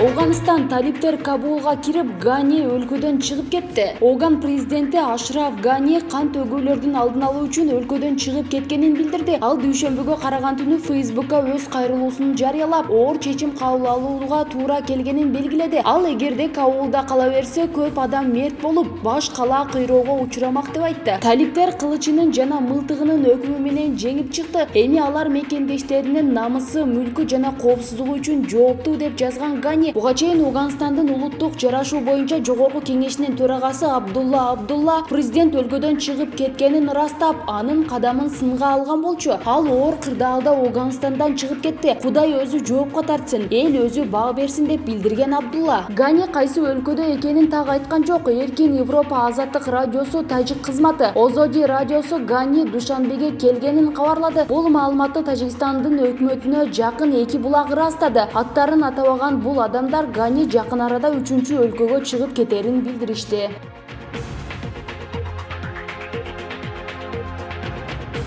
Афганистан талиптер Кабулга кирип, Гани өлкөдөн чыгып кетти. Афган президенти Ашраф Гани кан төгүүлөрдүн алдын алуу үчүн өлкөдөн чыгып кеткенин билдирди. Ал дүйшөмбүгө караган түнү Facebook'ка өз кайрылуусун жарыялап, оор чечим кабыл алууга туура келгенин белгиледи. Ал эгерде Кабулда кала берсе, көп адам мерт болуп, баш кала кыйроого учурамак деп айтты. Талиптер кылычынын жана мылтыгынын өкүмү менен жеңип чыкты. Эми алар мекендештеринин намысы, мүлкү жана коопсуздугу үчүн жооптуу деп жазган Гани. Буга чейин Афганистандын улуттук жарашуу боюнча жогорку кеңешинин төрагасы Абдулла президент өлкөдөн чыгып кеткенин ырастап, анын кадамын сынга алган болчу. Ал оор кырдаалда Афганистандан чыгып кетти. Кудай өзү жоопко тартсын, эл өзү баа берсин деп билдирген Абдулла. Гани кайсы өлкөдө экенин так айткан жок. Эркин Европа азаттык радиосу тажик кызматы Озоди радиосу Гани Душанбеге келгенин кабарлады. Бул маалыматты Тажикстандын өкмөтүнө жакын эки булак ырастады. Аттарын атабаган бул адамдар Гани жакын арада 3-чү өлкөгө чыгып кетерин билдиришти.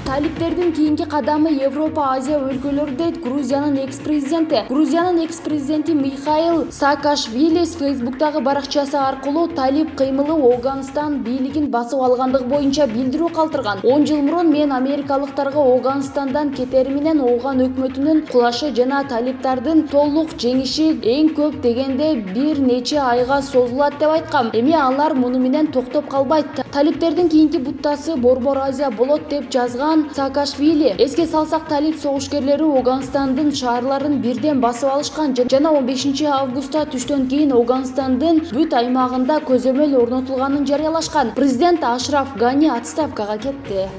Талиптердин кийинки кадамы Европа, Азия өлкөлөрү дейт Грузиянын экс-президенти Михаил Саакашвили Facebook'тагы баракчасы аркылуу талип кыймылы Афганистан бийлигин басып алгандыгы боюнча билдирүү калтырган. 10 жыл мурун мен америкалыктарга Афганистандан кетери менен Афган өкмөтүнүн кулашы жана талиптардын толук жеңиши эң көп дегенде бир нече айга созулат деп айткам. Эми алар муну менен токтоп калбайт. Талиптердин кийинки буттасы Борбор Азия болот деп жазган Саакашвили. Эске салсак, талип согушкерлери Афганистандын шаарларын бирден басып алышкан жана 15 августта түштөн кийин Афганистандын бүт аймагында көзөмөл орнотулганын жарыялашкан. Президент Ашраф Гани отставкага кетти.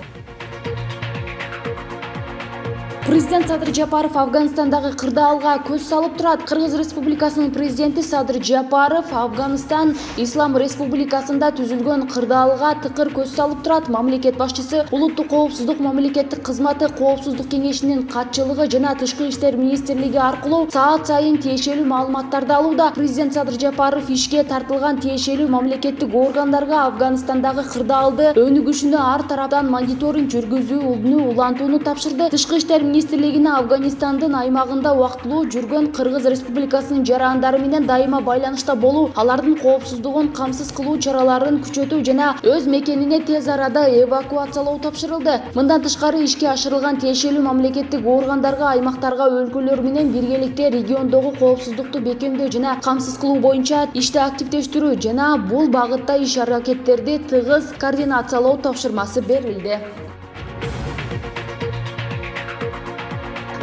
Президент Садыр Жапаров Афганистандагы кырдаалга көз салып турат. Кыргыз Республикасынын президенти Садыр Жапаров Афганистан Ислам Республикасында түзүлгөн кырдаалга тыкыр көз салып турат. Мамлекет башчысы улуттук коопсуздук мамлекеттик кызматы коопсуздук кеңешинин катчылыгы жана Тышкы иштер министрлиги аркылуу саат сайын тиешелүү маалыматтарды алууда. Президент Садыр Жапаров ишке тартылган тиешелүү мамлекеттик органдарга Афганистандагы кырдаалды өнүгүшүнө ар тараптан мониторинг жүргүзүүнү улантууну тапшырды. Тышкы иштер министрлигине Афганистандын аймагында убактылуу жүргөн Кыргыз Республикасынын жарандары менен дайыма байланышта болуу, алардын коопсуздугун камсыз кылуу чараларын күчөтүү жана өз мекенине тез арада эвакуациялоо тапшырылды. Мындан тышкары ишке ашырылган тиешелүү мамлекеттик органдарга аймактарга өлкөлөр менен биргеликте региондогу коопсуздукту бекемдөө жана камсыз кылуу боюнча ишти активдештирүү жана бул багытта иш-аракеттерди тыгыз координациялоо тапшырмасы берилди.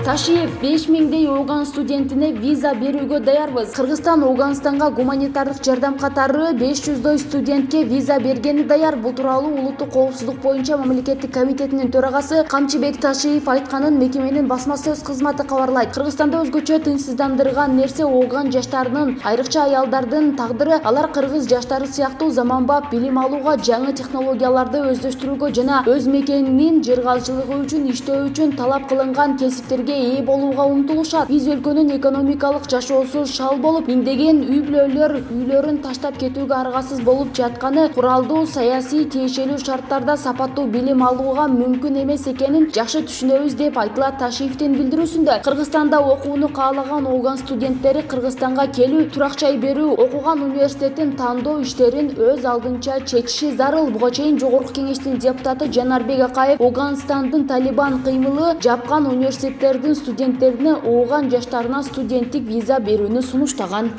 Ташиев 5000дей Афган студентине виза берүүгө даярбыз. Кыргызстан Афганистанга гуманитардык жардам катары 500дой студентке виза бергени даяр. Бул тууралуу улуттук коопсуздук боюнча мамлекеттик комитетинин төрагасы Камчыбек Ташиев айтканын мекеменин басма сөз кызматы кабарлайт. Кыргызстанда өзгөчө тынчсыздандырган нерсе Афган жаштарынын, айрыкча аялдардын тагдыры. Алар кыргыз жаштары сыяктуу заманбап билим алууга, жаңы технологияларды өздөштүрүүгө жана өз мекенинин жыргалчылыгы үчүн иштөө үчүн талап кылынган кесиптерге ээ болууга умтулушат. Биз өлкөнүн экономикалык жашоосу шал болуп, миңдеген үй-бүлөлөр үйлөрүн таштап кетүүгө аргасыз болуп жатканы, куралдуу саясий тиешелүү шарттарда сапаттуу билим алууга мүмкүн эмес экенин жакшы түшүнөбүз деп айтылат Ташиевдин билдирүүсүндө. Кыргызстанда окууну каалаган Афган студенттери Кыргызстанга келүү, турак жай берүү, окуган университеттин тандоо иштерин өз алдынча чечиши зарыл. Буга чейин Жогорку кеңештин депутаты Жанарбек Акаев Афганистандын Талибан кыймылы жапкан университеттерди студенттерине Афган жаштарына студенттик виза берүүнү сунуштаган.